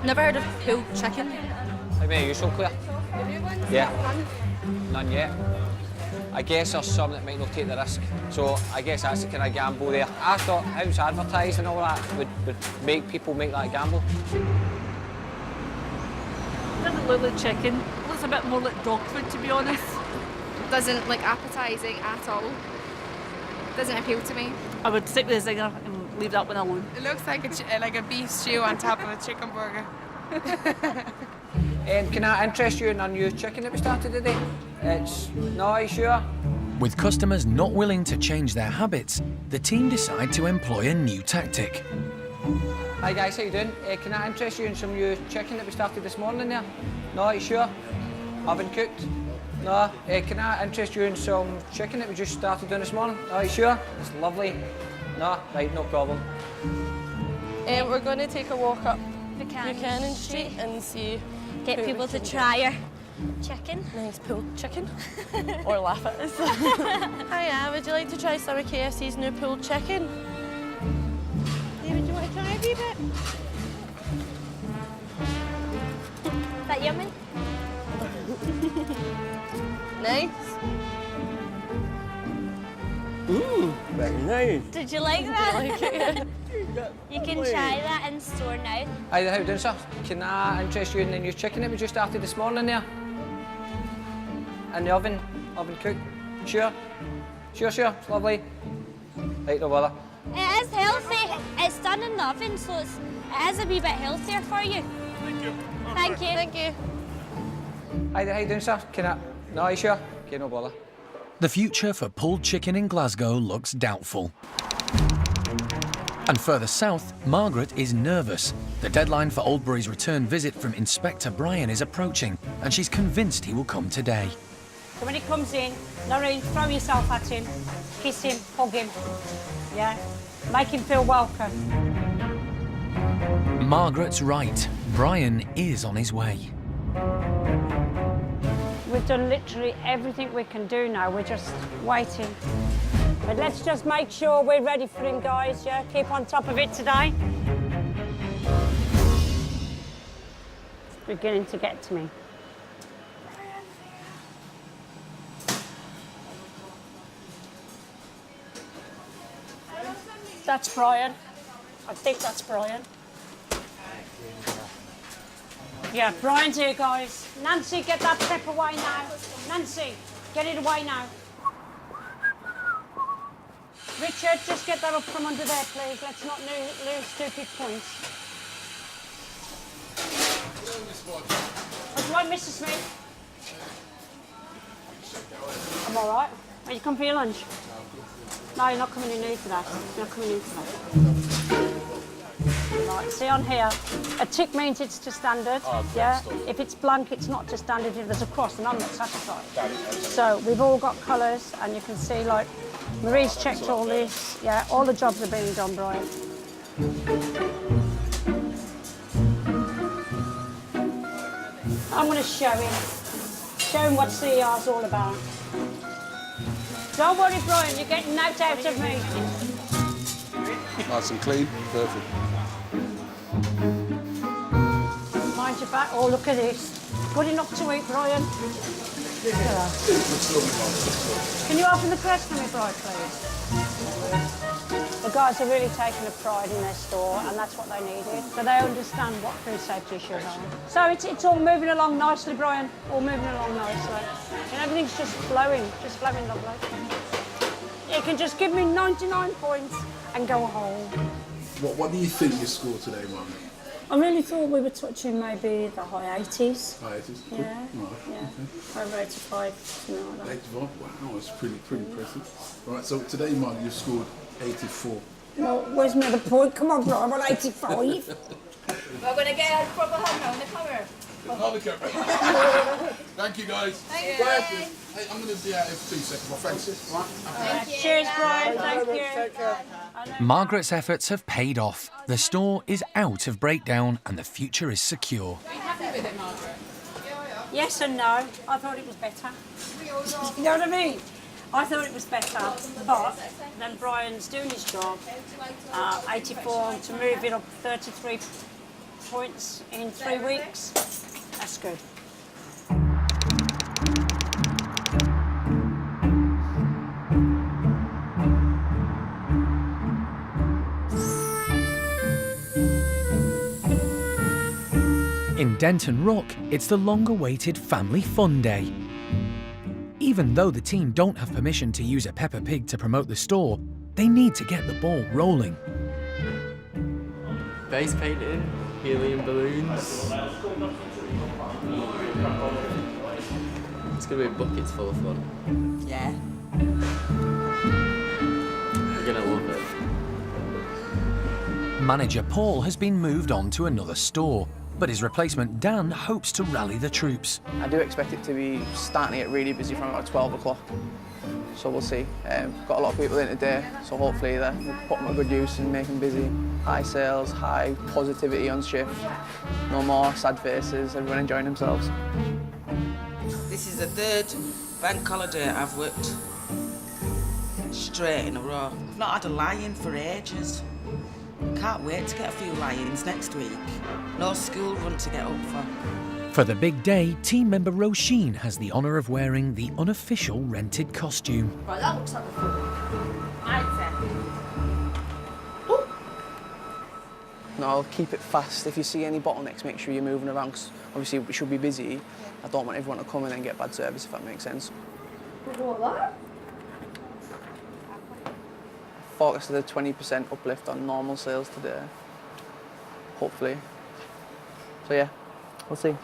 Never heard of pulled chicken. How many have you sold, Claire? The new ones? Yeah. None yet. I guess there's some that might not take the risk. So I guess that's the kind of gamble there. I thought house advertising and all that would make people make that gamble. Doesn't look like chicken. Looks a bit more like dog food, to be honest. Doesn't look appetising at all. Doesn't appeal to me. I would stick with the zinger and leave that one alone. It looks like a beef stew on top of a chicken burger. Can I interest you in our new chicken that we started today? No, are you sure? With customers not willing to change their habits, the team decide to employ a new tactic. Hi guys, how you doing? Can I interest you in some new chicken that we started this morning there? No, are you sure? Oven cooked? No. Can I interest you in some chicken that we just started doing this morning? No, are you sure? It's lovely. No? Right, no problem. We're going to take a walk up Buchanan Street and see... Get people to try our chicken. Nice pulled chicken. Or laugh at us. Hiya, would you like to try some of KFC's new pulled chicken? David, do you want to try a wee bit? Is that yummy? Nice. Very nice. Did you like that? I like it. You can try that in store now. Hi, how you doing, sir? Can I interest you in the new chicken that we just started this morning there? In the oven cooked? Sure? Sure, it's lovely. Right, no bother. It is healthy. It's done in the oven, so it is a wee bit healthier for you. Thank you. Thank you. Thank you. Hi, how you doing, sir? Can I... No, are you sure? Okay, no bother. The future for pulled chicken in Glasgow looks doubtful. And further south, Margaret is nervous. The deadline for Oldbury's return visit from Inspector Brian is approaching, and she's convinced he will come today. So when he comes in, Lorraine, throw yourself at him, kiss him, hug him, yeah? Make him feel welcome. Margaret's right. Brian is on his way. We've done literally everything we can do now. We're just waiting. But let's just make sure we're ready for him, guys, yeah? Keep on top of it today. It's beginning to get to me. That's Brian. I think that's Brian. Yeah, Brian's here, guys. Nancy, get that step away now. Nancy, get it away now. Richard, just get that up from under there, please. Let's not lose stupid points. What's wrong, Mr. Smith? I'm all right. Are you come for your lunch? No, you're not coming in here for that. You're not coming in for that. Right, see on here, a tick means it's to standard, yeah? If it's blank, it's not to standard. If there's a cross, then I'm not satisfied. So we've all got colours, and you can see, like, Marie's checked all this. Yeah, all the jobs are being done, Brian. I'm going to show him what CER's all about. Don't worry, Brian, you're getting that out of me. Nice and clean, perfect. Mind your back. Oh, look at this. Good enough to eat, Brian. Can you open the press for me, Bright, please? The guys are really taking a pride in their store, and that's what they needed. So they understand what food safety issues are. So it's all moving along nicely, Brian. All moving along nicely. And everything's just flowing lovely. You can just give me 99 points and go home. What do you think you scored today, Mum? I really thought we were touching maybe the high 80s. High 80s? Yeah. Right. Yeah. Over 85, something like that. 85? Wow, that's pretty impressive. Right, so today, Mum, you scored 84. Well, where's my other point? Come on, Brian, I'm on 85. We're going to get a proper hug now in the camera. Thank you, guys. Thank you. Hey, I'm going to be out here for 2 seconds. My friends. Cheers, Brian. Thank you. Margaret's efforts have paid off. The store is out of breakdown and the future is secure. Are you happy with it, Margaret? Yes and no. I thought it was better. You know what I mean? I thought it was better, but then Brian's doing his job. 84 to move it up 33 points in 3 weeks. That's good. In Denton Rock, it's the long-awaited Family Fun Day. Even though the team don't have permission to use a Peppa Pig to promote the store, they need to get the ball rolling. Face painting, helium balloons. It's going to be buckets full of fun. Yeah. You're going to love it. Manager Paul has been moved on to another store, but his replacement Dan hopes to rally the troops. I do expect it to be starting to get really busy from about 12 o'clock. So we'll see. Got a lot of people in today, so hopefully we'll put them to good use and make them busy. High sales, high positivity on shift. No more sad faces, everyone enjoying themselves. This is the 3rd bank holiday I've worked straight in a row. Not had a lie-in for ages. Can't wait to get a few lie-ins next week. No school run to get up for. For the big day, team member Roisin has the honour of wearing the unofficial rented costume. Right, that looks like a fun. No, I'll keep it fast. If you see any bottlenecks, make sure you're moving around, because obviously we should be busy. I don't want everyone to come in and get bad service, if that makes sense. What, that? Forecasted a 20% uplift on normal sales today, hopefully. So yeah, we'll see.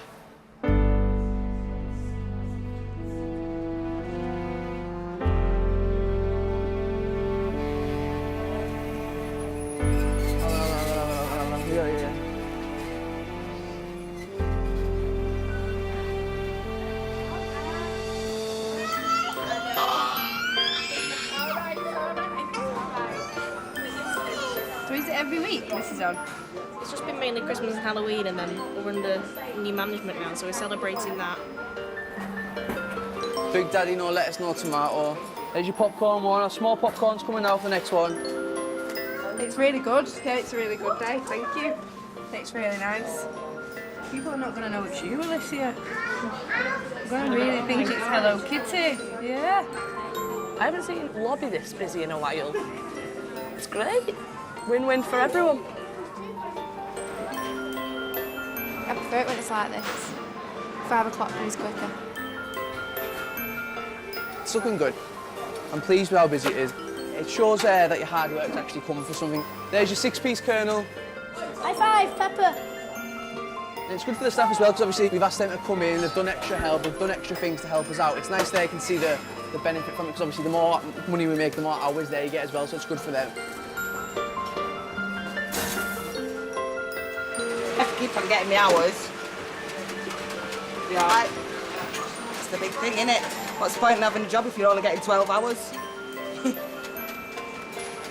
So is it every week this is on? It's just been mainly Christmas and Halloween, and then we're under new management now, so we're celebrating that. Big Daddy, no lettuce, no tomato. There's your popcorn one. A small popcorn's coming now for the next one. It's really good. Yeah, it's a really good day. Thank you. It's really nice. People are not going to know it's you, Alicia. They're going to really think it's Hello Kitty. Yeah. I haven't seen lobby this busy in a while. It's great. Win-win for everyone. I prefer it when it's like this. 5 o'clock comes quicker. It's looking good. I'm pleased with how busy it is. It shows that your hard work's actually coming for something. There's your 6-piece kernel. High five, Peppa. And it's good for the staff as well, because obviously we've asked them to come in, they've done extra help, they've done extra things to help us out. It's nice they can see the benefit from it, because obviously the more money we make, the more hours they get as well, so it's good for them. Have to keep on getting me hours. Yeah. It's the big thing, isn't it? What's the point in having a job if you're only getting 12 hours?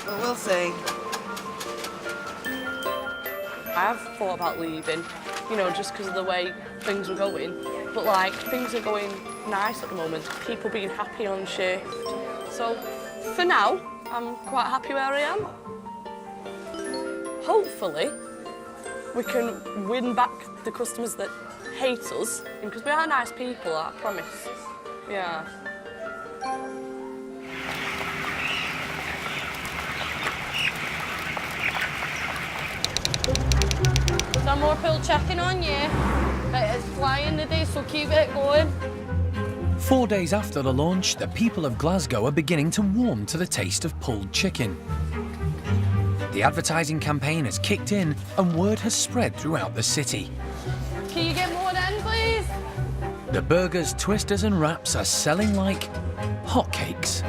But we'll see. I have thought about leaving, you know, just because of the way things are going. But, like, things are going nice at the moment. People being happy on shift. So, for now, I'm quite happy where I am. Hopefully, we can win back the customers that hate us, because we are nice people, I promise. Yeah. Some more pulled chicken on you. It is flying today, so keep it going. 4 days after the launch, the people of Glasgow are beginning to warm to the taste of pulled chicken. The advertising campaign has kicked in and word has spread throughout the city. Can you get more in, please? The burgers, twisters and wraps are selling like hotcakes.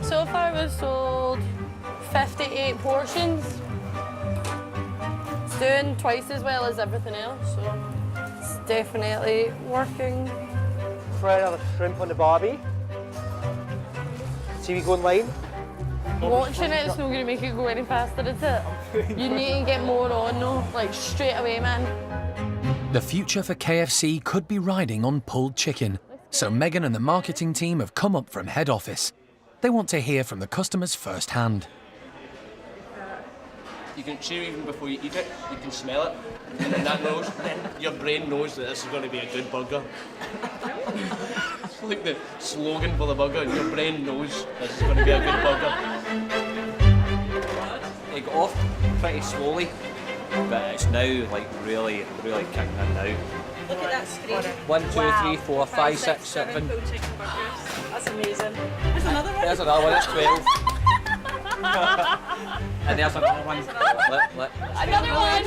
So far we've sold 58 portions. It's doing twice as well as everything else, so it's definitely working. Fry another shrimp on the barbie. See we go online. Watching it's not going to make it go any faster, is it? You need to get more on, though, like straight away, man. The future for KFC could be riding on pulled chicken, so Megan and the marketing team have come up from head office. They want to hear from the customers firsthand. You can chew even before you eat it, you can smell it, and then that knows, your brain knows that this is going to be a good burger. It's like the slogan for the burger, and your brain knows this is going to be a good burger. It got off pretty slowly, but it's now like really kicking in now. Look at that screen. 1, 2, 3, 4, 5, 6, 7. That's amazing. There's another one. There's another one, it's 12. And there's another one. Look. Another one!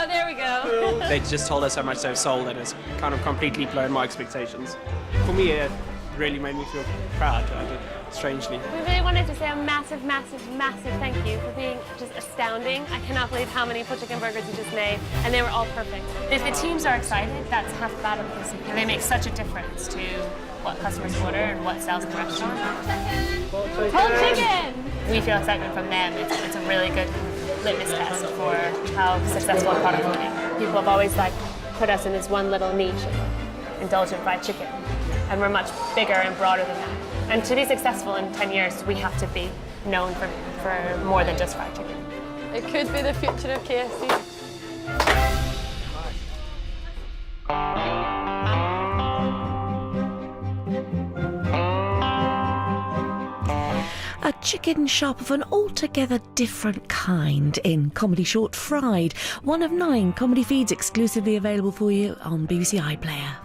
There we go. They just told us how much they've sold and it's kind of completely blown my expectations. For me, it really made me feel proud, strangely. We really wanted to say a massive thank you for being just astounding. I cannot believe how many pulled chicken burgers you just made, and they were all perfect. If the teams are excited, that's half the battle, and they make such a difference to what customers order and what sells in the restaurant. Pulled chicken! We feel excitement from them. It's a really good litmus test for how successful a product will be. People have always put us in this one little niche of indulgent fried chicken, and we're much bigger and broader than that. And to be successful in 10 years, we have to be known for more than just fried chicken. It could be the future of KFC. A chicken shop of an altogether different kind in comedy short Fried, one of 9 comedy feeds exclusively available for you on BBC iPlayer.